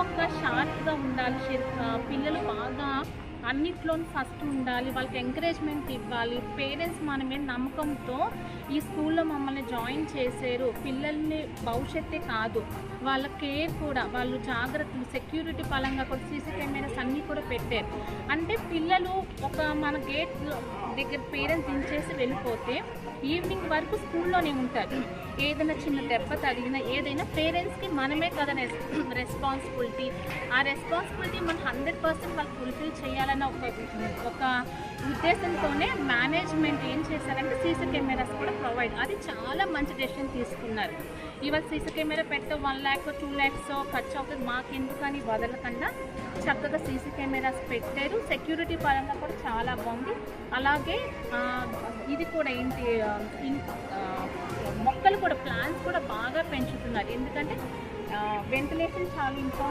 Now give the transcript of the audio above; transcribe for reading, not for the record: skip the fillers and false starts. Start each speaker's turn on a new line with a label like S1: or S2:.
S1: ఒక షార్ప్గా ఉండాలి. పిల్లలు బాగా అన్నిట్లోనూ ఫస్ట్ ఉండాలి. వాళ్ళకి ఎంకరేజ్మెంట్ ఇవ్వాలి. పేరెంట్స్ మన మీద నమ్మకంతో ఈ స్కూల్లో మమ్మల్ని జాయిన్ చేశారు. పిల్లల్ని భవిష్యత్తే కాదు, వాళ్ళ కేర్ కూడా, వాళ్ళు జాగ్రత్తలు సెక్యూరిటీ పరంగా కూడా సీసీ కెమెరాస్ అన్నీ కూడా పెట్టారు. అంటే పిల్లలు ఒక మన గేట్ దగ్గర పేరెంట్స్ దించేసి వెళ్ళిపోతే ఈవినింగ్ వరకు స్కూల్లోనే ఉంటారు. ఏదైనా చిన్న దెబ్బ తగిలినా ఏదైనా పేరెంట్స్కి మనమే కదా రెస్పాన్సిబిలిటీ. ఆ రెస్పాన్సిబిలిటీ మనం 100% వాళ్ళు ఫుల్ఫిల్ చేయాలన్న ఒక ఉద్దేశంతోనే మేనేజ్మెంట్ ఏం చేశారంటే సీసీ కెమెరాస్ కూడా ప్రొవైడ్. అది చాలా మంచి డెసిషన్ తీసుకున్నారు. ఇవాళ సీసీ కెమెరా పెట్ట 1 lakh 2 lakhs ఖర్చు అవుతుంది మాకెందుకని వదలకుండా చక్కగా సీసీ కెమెరాస్ పెట్టారు. సెక్యూరిటీ పరంగా కూడా చాలా బాగుంది. అలాగే ఇది కూడా ఏంటి, మొక్కలు కూడా, ప్లాంట్స్ కూడా బాగా పెంచుతున్నారు. ఎందుకంటే వెంటిలేషన్ చాలా ఇంపార్టెంట్.